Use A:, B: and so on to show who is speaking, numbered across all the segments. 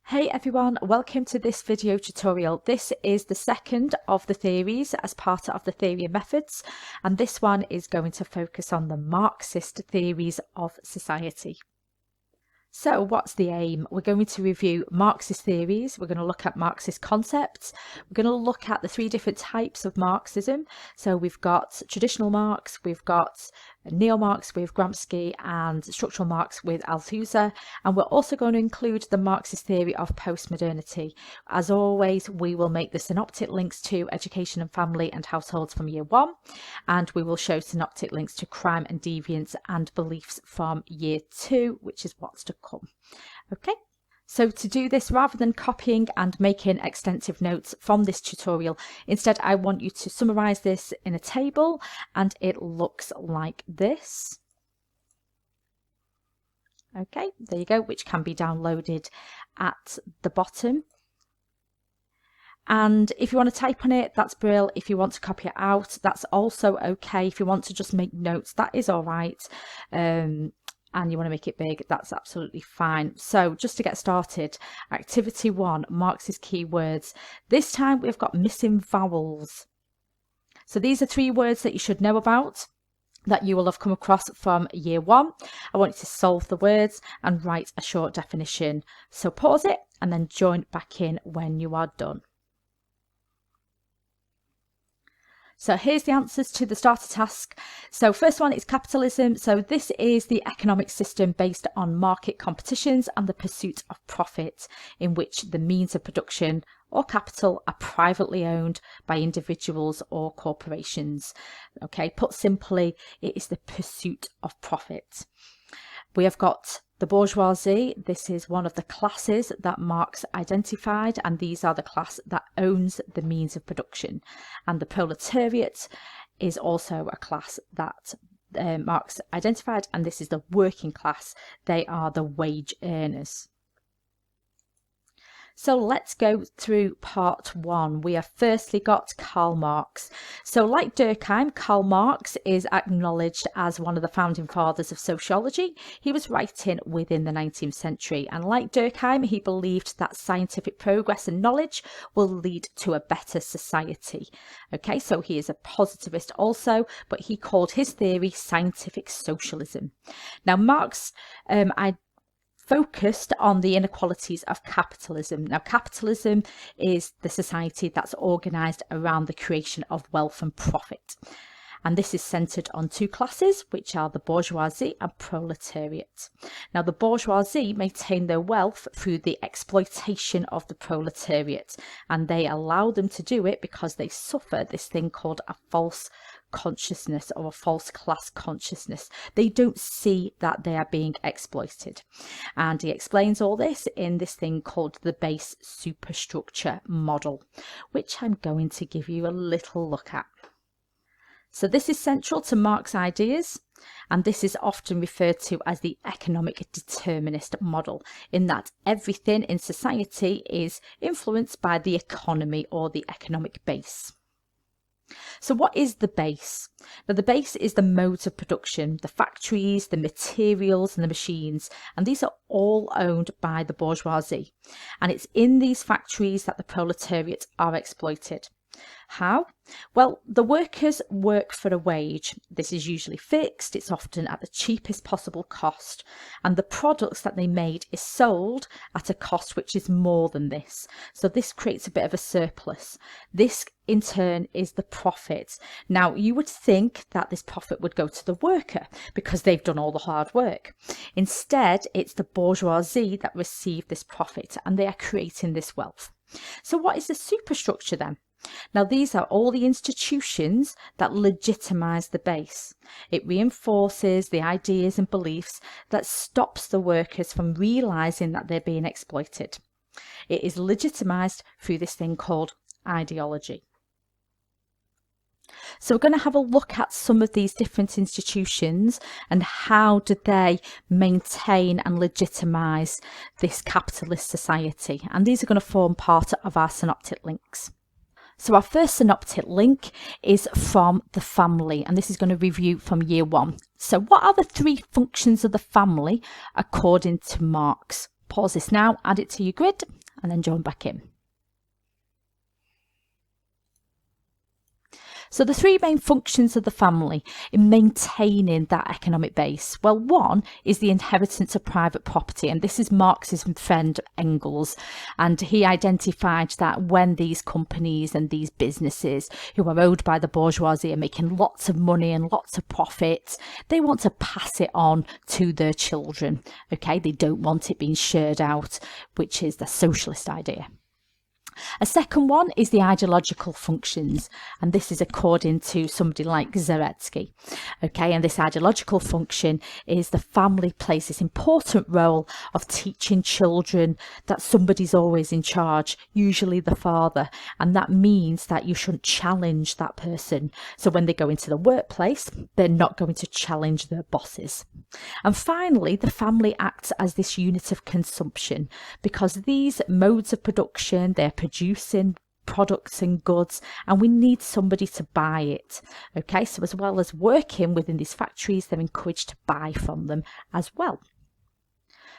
A: Hey everyone, welcome to this video tutorial. This is the second of the theories as part of the theory of methods, and this one is going to focus on the Marxist theories of society. So what's the aim? We're going to review Marxist theories, we're going to look at Marxist concepts, we're going to look at the three different types of Marxism. So we've got traditional Marx, we've got neo-Marx with Gramsci, and structural Marx with Althusser, and we're also going to include the Marxist theory of postmodernity. As always, we will make the synoptic links to education and family and households from year 1, and we will show synoptic links to crime and deviance and beliefs from year 2, which is what's to come. Okay. So to do this, rather than copying and making extensive notes from this tutorial, instead I want you to summarize this in a table, and it looks like this. Okay, there you go, which can be downloaded at the bottom. And if you want to type on it, that's brilliant. If you want to copy it out, that's also okay. If you want to just make notes, that is all right. And you want to make it big, that's absolutely fine. So just to get started, activity 1, Marxist keywords. This time we've got missing vowels. So these are 3 words that you should know about, that you will have come across from year 1. I want you to solve the words and write a short definition. So pause it and then join back in when you are done. So here's the answers to the starter task. So first one is capitalism. So this is the economic system based on market competitions and the pursuit of profit, in which the means of production or capital are privately owned by individuals or corporations. Okay, put simply, it is the pursuit of profit. We have got the bourgeoisie. This is one of the classes that Marx identified, and these are the class that owns the means of production. And the proletariat is also a class that Marx identified, and this is the working class. They are the wage earners. So let's go through part 1. We have firstly got Karl Marx. So like Durkheim, Karl Marx is acknowledged as one of the founding fathers of sociology. He was writing within the 19th century, and like Durkheim, he believed that scientific progress and knowledge will lead to a better society. Okay, so he is a positivist also, but he called his theory scientific socialism. Now Marx focused on the inequalities of capitalism. Now, capitalism is the society that's organised around the creation of wealth and profit. And this is centred on 2 classes, which are the bourgeoisie and proletariat. Now, the bourgeoisie maintain their wealth through the exploitation of the proletariat, and they allow them to do it because they suffer this thing called a false consciousness or a false class consciousness. They don't see that they are being exploited. And he explains all this in this thing called the base superstructure model, which I'm going to give you a little look at. So this is central to Marx's ideas, and this is often referred to as the economic determinist model, in that everything in society is influenced by the economy or the economic base. So what is the base? Now the base is the modes of production, the factories, the materials and the machines, and these are all owned by the bourgeoisie. And it's in these factories that the proletariat are exploited. How? Well, the workers work for a wage. This is usually fixed, it's often at the cheapest possible cost, and the products that they made is sold at a cost which is more than this. So this creates a bit of a surplus. This in turn is the profit. Now you would think that this profit would go to the worker because they've done all the hard work. Instead, it's the bourgeoisie that receive this profit, and they are creating this wealth. So what is the superstructure then? Now these are all the institutions that legitimise the base. It reinforces the ideas and beliefs that stops the workers from realising that they're being exploited. It is legitimised through this thing called ideology. So we're going to have a look at some of these different institutions and how do they maintain and legitimise this capitalist society. And these are going to form part of our synoptic links. So our first synoptic link is from the family, and this is going to review from year 1. So what are the 3 functions of the family according to Marx? Pause this now, add it to your grid, and then join back in. So the three main functions of the family in maintaining that economic base. Well, one is the inheritance of private property, and this is Marx's friend Engels, and he identified that when these companies and these businesses who are owned by the bourgeoisie are making lots of money and lots of profits, they want to pass it on to their children. Okay, they don't want it being shared out, which is the socialist idea. A second one is the ideological functions, and this is according to somebody like Zaretsky. Okay, and this ideological function is the family plays this important role of teaching children that somebody's always in charge, usually the father, and that means that you shouldn't challenge that person. So when they go into the workplace, they're not going to challenge their bosses. And finally, the family acts as this unit of consumption, because these modes of production, they're producing products and goods, and we need somebody to buy it. Okay, so as well as working within these factories, they're encouraged to buy from them as well.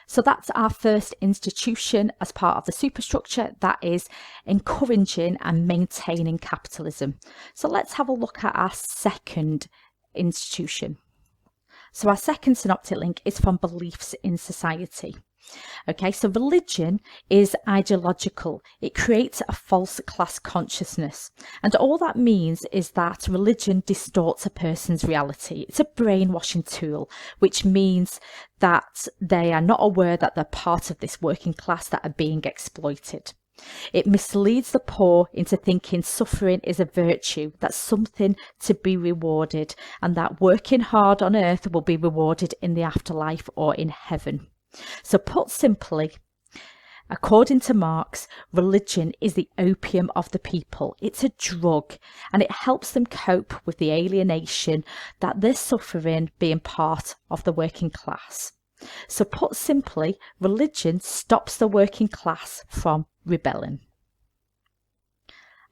A: So that's our first institution as part of the superstructure, that is encouraging and maintaining capitalism. So let's have a look at our second institution. So our second synoptic link is from beliefs in society. Okay, so religion is ideological. It creates a false class consciousness. And all that means is that religion distorts a person's reality. It's a brainwashing tool, which means that they are not aware that they're part of this working class that are being exploited. It misleads the poor into thinking suffering is a virtue, that's something to be rewarded, and that working hard on earth will be rewarded in the afterlife or in heaven. So put simply, according to Marx, religion is the opium of the people. It's a drug, and it helps them cope with the alienation that they're suffering being part of the working class. So put simply, religion stops the working class from rebelling.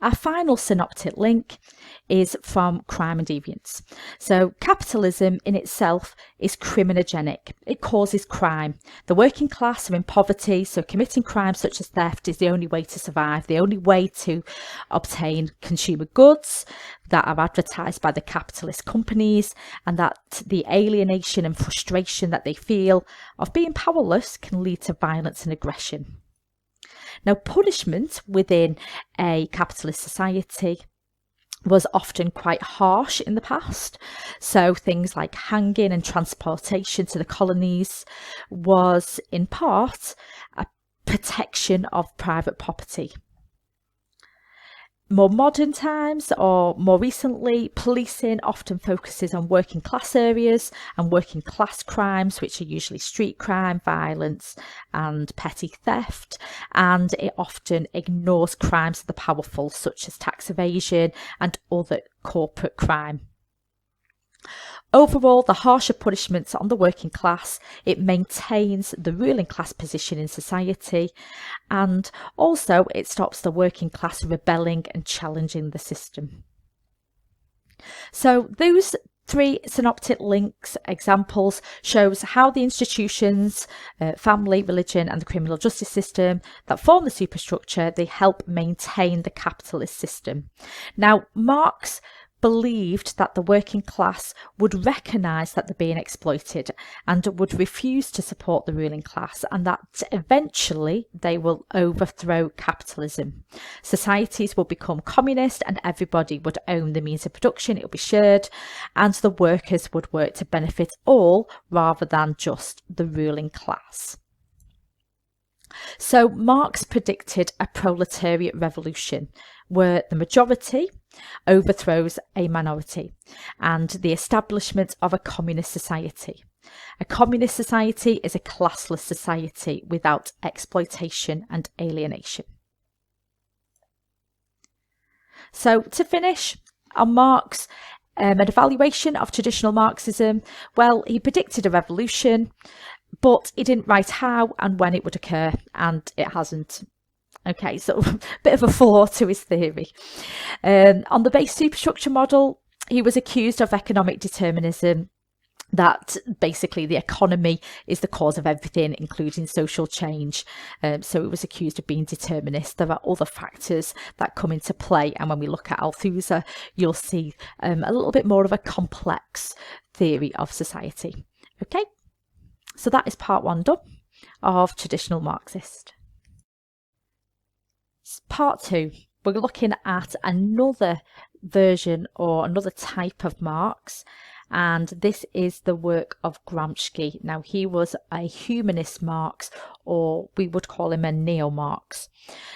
A: Our final synoptic link is from crime and deviance. So capitalism in itself is criminogenic. It causes crime. The working class are in poverty, so committing crimes such as theft is the only way to survive, the only way to obtain consumer goods that are advertised by the capitalist companies, and that the alienation and frustration that they feel of being powerless can lead to violence and aggression. Now, punishment within a capitalist society was often quite harsh in the past. So things like hanging and transportation to the colonies was in part a protection of private property. More modern times, or more recently, policing often focuses on working class areas and working class crimes, which are usually street crime, violence and petty theft, and it often ignores crimes of the powerful such as tax evasion and other corporate crime. Overall, the harsher punishments on the working class, it maintains the ruling class position in society, and also it stops the working class rebelling and challenging the system. So those three synoptic links examples shows how the institutions, family, religion and the criminal justice system that form the superstructure, they help maintain the capitalist system. Now, Marx believed that the working class would recognise that they're being exploited and would refuse to support the ruling class, and that eventually they will overthrow capitalism. Societies will become communist and everybody would own the means of production, it will be shared, and the workers would work to benefit all rather than just the ruling class. So Marx predicted a proletariat revolution where the majority overthrows a minority and the establishment of a communist society. A communist society is a classless society without exploitation and alienation. So to finish on Marx, an evaluation of traditional Marxism, well, he predicted a revolution, but he didn't write how and when it would occur, and it hasn't. Okay, so a bit of a flaw to his theory. On the base superstructure model, he was accused of economic determinism. that basically the economy is the cause of everything, including social change. So it was accused of being determinist. There are other factors that come into play, and when we look at Althusser, you'll see a little bit more of a complex theory of society. Okay, so that is part 1 done of traditional Marxist. Part 2, we're looking at another version or another type of Marx, and this is the work of Gramsci. Now, he was a humanist Marx, or we would call him a neo-Marx.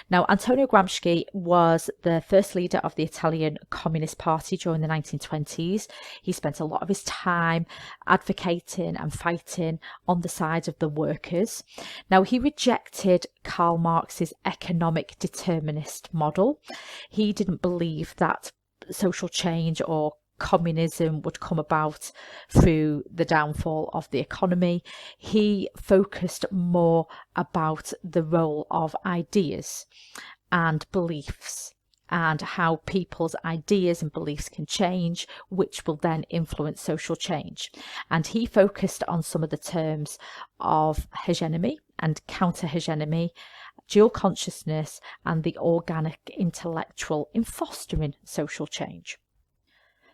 A: Now, Antonio Gramsci was the first leader of the Italian Communist Party during the 1920s. He spent a lot of his time advocating and fighting on the side of the workers. Now, he rejected Karl Marx's economic determinist model. He didn't believe that social change or communism would come about through the downfall of the economy. He focused more about the role of ideas and beliefs and how people's ideas and beliefs can change, which will then influence social change. And he focused on some of the terms of hegemony and counter-hegemony, dual consciousness, and the organic intellectual in fostering social change.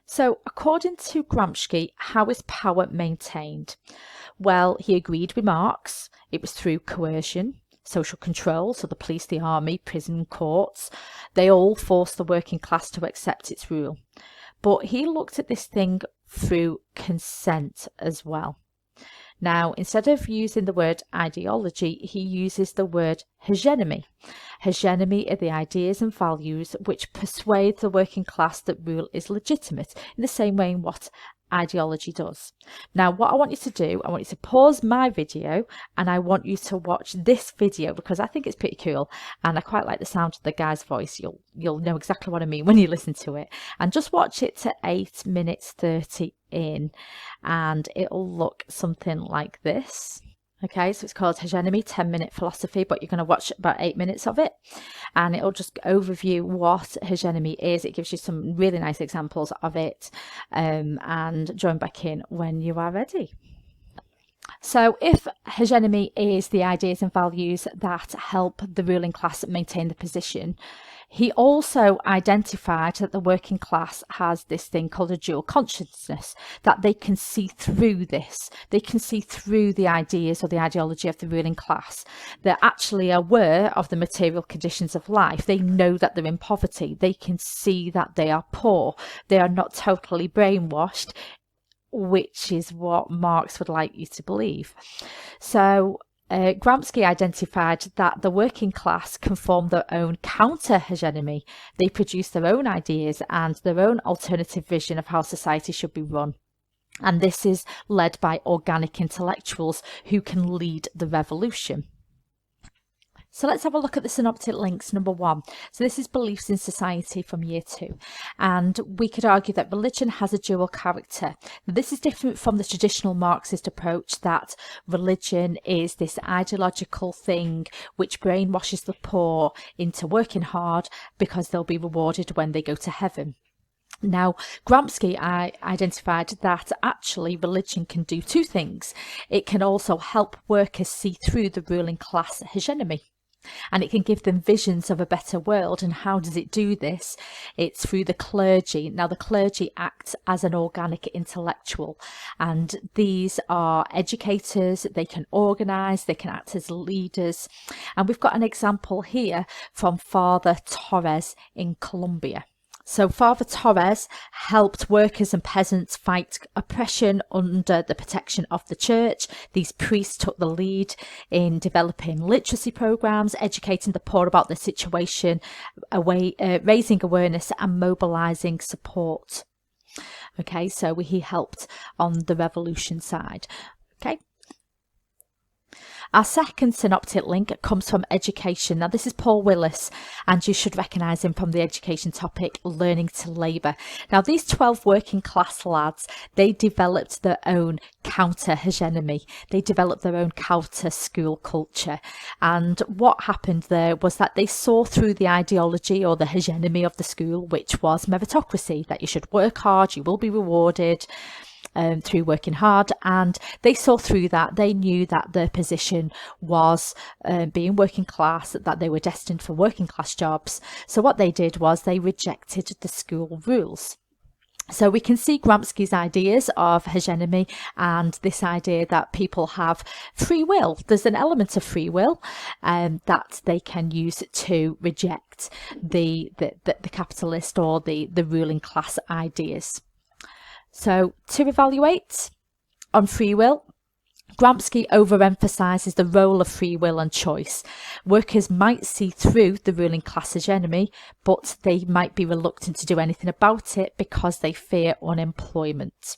A: So, according to Gramsci, how is power maintained? Well, he agreed with Marx. It was through coercion, social control, so the police, the army, prison, courts, they all forced the working class to accept its rule. But he looked at this thing through consent as well. Now, instead of using the word ideology, he uses the word hegemony. Hegemony are the ideas and values which persuade the working class that rule is legitimate, in the same way in what ideology does. Now, what I want you to do, I want you to pause my video and I want you to watch this video, because I think it's pretty cool and I quite like the sound of the guy's voice. You'll know exactly what I mean when you listen to it. And just watch it to 8 minutes 30 in and it'll look something like this. Okay, so it's called Hegemony, 10-minute philosophy, but you're going to watch about 8 minutes of it and it'll just overview what hegemony is. It gives you some really nice examples of it, and join back in when you are ready. So if hegemony is the ideas and values that help the ruling class maintain the position, he also identified that the working class has this thing called a dual consciousness, that they can see through this. They can see through the ideas or the ideology of the ruling class. They're actually aware of the material conditions of life. They know that they're in poverty. They can see that they are poor. They are not totally brainwashed, which is what Marx would like you to believe. So Gramsci identified that the working class can form their own counter-hegemony. They produce their own ideas and their own alternative vision of how society should be run. And this is led by organic intellectuals who can lead the revolution. So let's have a look at the synoptic links. Number 1. So this is beliefs in society from year 2. And we could argue that religion has a dual character. This is different from the traditional Marxist approach that religion is this ideological thing which brainwashes the poor into working hard because they'll be rewarded when they go to heaven. Now, Gramsci identified that actually religion can do two things. It can also help workers see through the ruling class hegemony, and it can give them visions of a better world. And how does it do this? It's through the clergy. Now, the clergy act as an organic intellectual, and these are educators. They can organise, they can act as leaders. And we've got an example here from Father Torres in Colombia. So Father Torres helped workers and peasants fight oppression under the protection of the church. These priests took the lead in developing literacy programs, educating the poor about their situation, raising awareness and mobilizing support. Okay, so he helped on the revolution side. Okay. Our second synoptic link comes from education. Now, this is Paul Willis, and you should recognise him from the education topic, Learning to Labour. Now, these 12 working class lads, they developed their own counter-hegemony. They developed their own counter-school culture. And what happened there was that they saw through the ideology or the hegemony of the school, which was meritocracy, that you should work hard, you will be rewarded. through working hard, and they saw through that. They knew that their position was being working class, that they were destined for working class jobs. So what they did was they rejected the school rules. So we can see Gramsci's ideas of hegemony and this idea that people have free will. There's an element of free will that they can use to reject the capitalist or the ruling class ideas. So to evaluate on free will, Gramsci overemphasises the role of free will and choice. Workers might see through the ruling class hegemony, but they might be reluctant to do anything about it because they fear unemployment.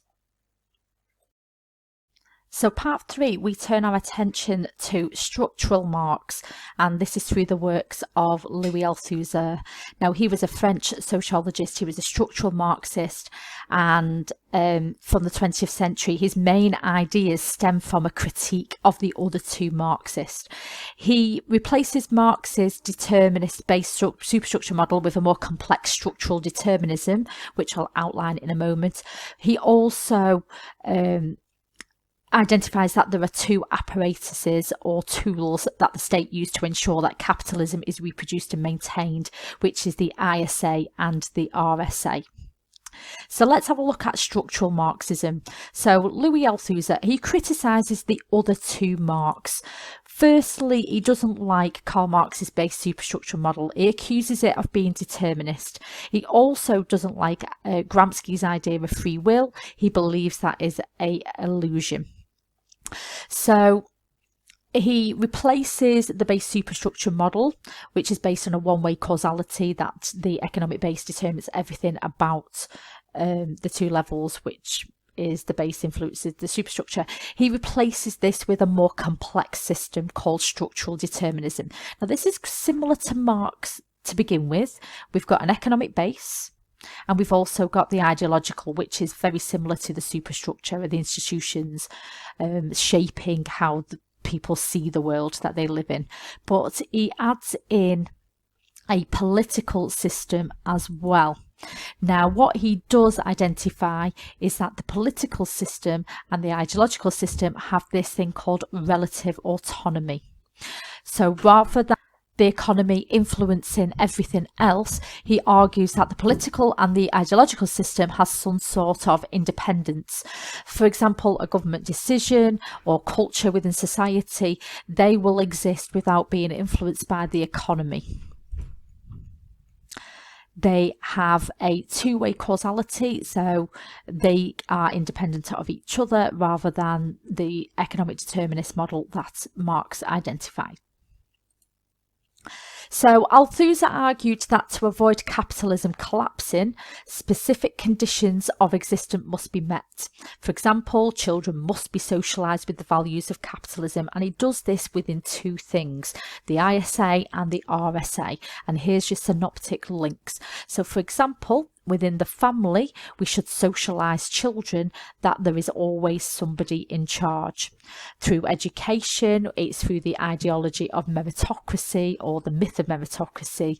A: So part 3, we turn our attention to structural Marx, and this is through the works of Louis Althusser. Now, he was a French sociologist, he was a structural Marxist, and from the 20th century, his main ideas stem from a critique of the other two Marxists. He replaces Marx's determinist-based superstructure model with a more complex structural determinism, which I'll outline in a moment. He also identifies that there are two apparatuses or tools that the state used to ensure that capitalism is reproduced and maintained, which is the ISA and the RSA. So let's have a look at structural Marxism. So Louis Althusser, he criticises the other two Marx. Firstly, he doesn't like Karl Marx's base superstructure model. He accuses it of being determinist. He also doesn't like Gramsci's idea of free will. He believes that is an illusion. So he replaces the base superstructure model, which is based on a one-way causality, that the economic base determines everything about the two levels, which is the base influences the superstructure. He replaces this with a more complex system called structural determinism. Now, this is similar to Marx to begin with. We've got an economic base, and we've also got the ideological, which is very similar to the superstructure of the institutions shaping how the people see the world that they live in. But he adds in a political system as well. Now, what he does identify is that the political system and the ideological system have this thing called relative autonomy. So rather than the economy influencing everything else, he argues that the political and the ideological system has some sort of independence. For example, a government decision or culture within society, they will exist without being influenced by the economy. They have a two-way causality, so they are independent of each other rather than the economic determinist model that Marx identified. So Althusser argued that to avoid capitalism collapsing, specific conditions of existence must be met. For example, children must be socialised with the values of capitalism, and he does this within two things, the ISA and the RSA. And here's your synoptic links. So for example, within the family, we should socialise children that there is always somebody in charge. Through education, it's through the ideology of meritocracy or the myth of meritocracy,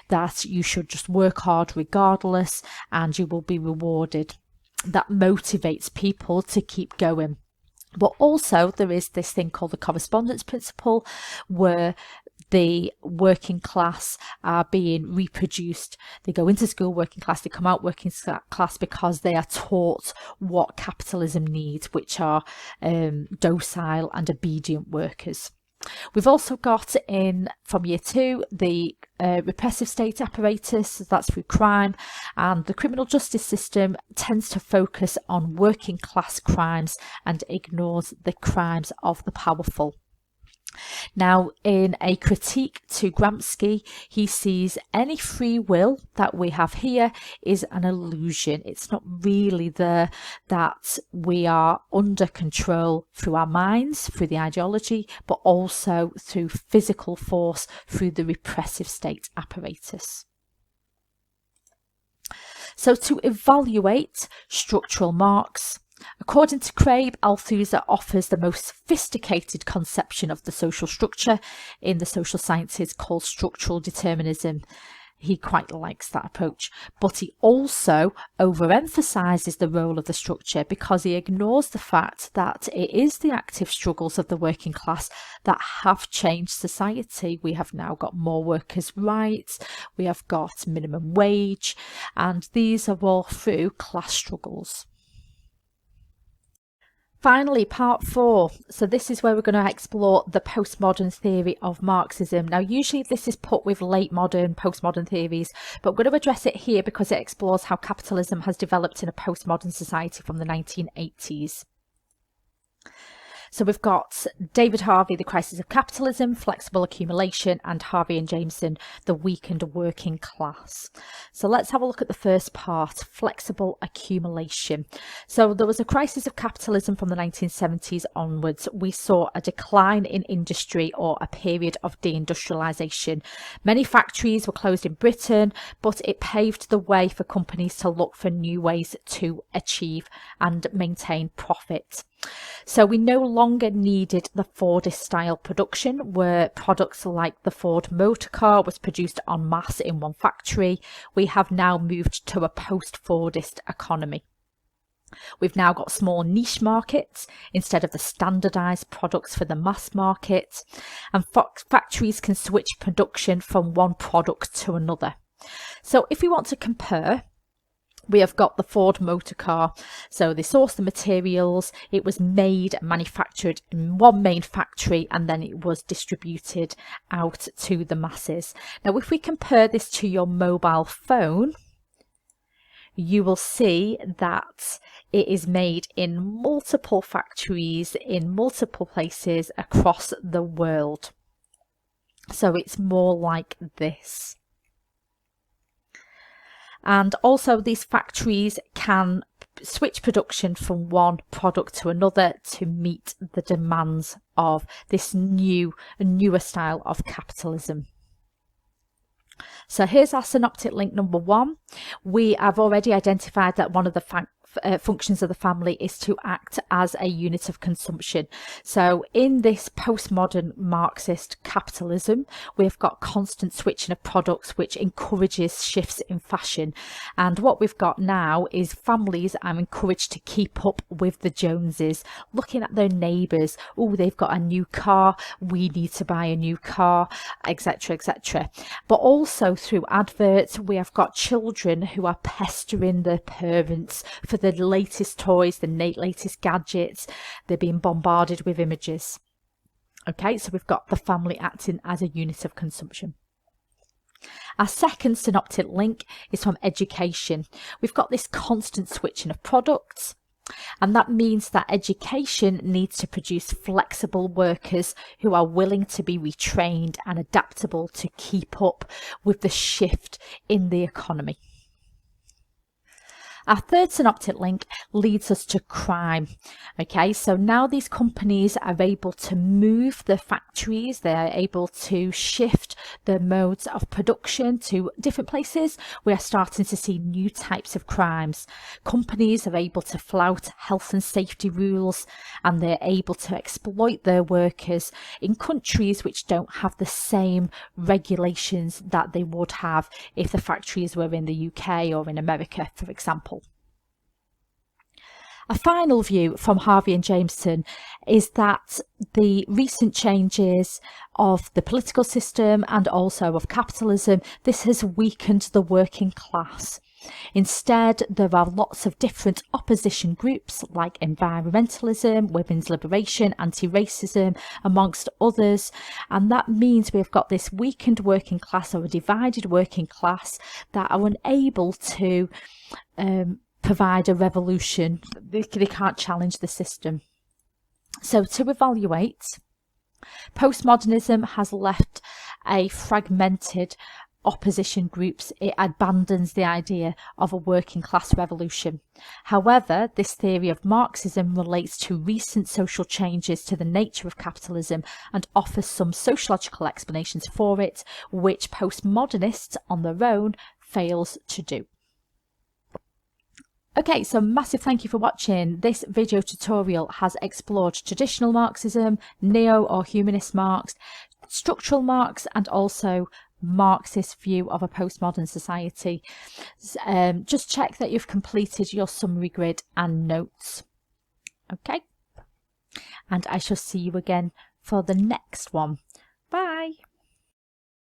A: that you should just work hard regardless and you will be rewarded. That motivates people to keep going. But also there is this thing called the correspondence principle, where the working class are being reproduced. They go into school working class, they come out working class because they are taught what capitalism needs, which are docile and obedient workers. We've also got in, from year 2, the repressive state apparatus, that's through crime, and the criminal justice system tends to focus on working class crimes and ignores the crimes of the powerful. Now, in a critique to Gramsci, he sees any free will that we have here is an illusion. It's not really there, that we are under control through our minds, through the ideology, but also through physical force, through the repressive state apparatus. So to evaluate structural Marx, according to Crabe, Althusser offers the most sophisticated conception of the social structure in the social sciences called structural determinism. He quite likes that approach, but he also overemphasizes the role of the structure because he ignores the fact that it is the active struggles of the working class that have changed society. We have now got more workers' rights, we have got minimum wage, and these are all through class struggles. Finally, part 4. So this is where we're going to explore the postmodern theory of Marxism. Now, usually this is put with late modern, postmodern theories, but we're going to address it here because it explores how capitalism has developed in a postmodern society from the 1980s. So we've got David Harvey, The Crisis of Capitalism, Flexible Accumulation, and Harvey and Jameson, The Weakened Working Class. So let's have a look at the first part, flexible accumulation. So there was a crisis of capitalism from the 1970s onwards. We saw a decline in industry, or a period of deindustrialization. Many factories were closed in Britain, but it paved the way for companies to look for new ways to achieve and maintain profit. So we no longer needed the Fordist style production, where products like the Ford motor car was produced en masse in one factory. We have now moved to a post-Fordist economy. We've now got small niche markets instead of the standardized products for the mass market, and factories can switch production from one product to another. So if we want to compare, we have got the Ford motor car. So they sourced the materials, it was made and manufactured in one main factory, and then it was distributed out to the masses. Now, if we compare this to your mobile phone, you will see that it is made in multiple factories in multiple places across the world. So it's more like this. And also these factories can switch production from one product to another to meet the demands of this newer style of capitalism. So here's our synoptic link number 1. We have already identified that one of the functions of the family is to act as a unit of consumption. So in this postmodern Marxist capitalism, we've got constant switching of products, which encourages shifts in fashion. And what we've got now is families are encouraged to keep up with the Joneses, looking at their neighbours. Oh, they've got a new car, we need to buy a new car, etc., etc. But also through adverts, we have got children who are pestering their parents for the latest toys, the latest gadgets. They're being bombarded with images. Okay, so we've got the family acting as a unit of consumption. Our second synoptic link is from education. We've got this constant switching of products, and that means that education needs to produce flexible workers who are willing to be retrained and adaptable to keep up with the shift in the economy. Our third synoptic link leads us to crime. Okay, so now these companies are able to move the factories, they are able to shift the modes of production to different places. We are starting to see new types of crimes. Companies are able to flout health and safety rules, and they're able to exploit their workers in countries which don't have the same regulations that they would have if the factories were in the UK or in America, for example. A final view from Harvey and Jameson is that the recent changes of the political system and also of capitalism, this has weakened the working class. Instead, there are lots of different opposition groups like environmentalism, women's liberation, anti-racism, amongst others, and that means we've got this weakened working class, or a divided working class, that are unable to provide a revolution. They can't challenge the system. So to evaluate, postmodernism has left a fragmented opposition groups. It abandons the idea of a working class revolution. However, this theory of Marxism relates to recent social changes to the nature of capitalism and offers some sociological explanations for it, which postmodernists on their own fails to do. Okay, so massive thank you for watching. This video tutorial has explored traditional Marxism, neo or humanist Marx, structural Marx, and also Marxist view of a postmodern society. Just check that you've completed your summary grid and notes. Okay, and I shall see you again for the next one. Bye.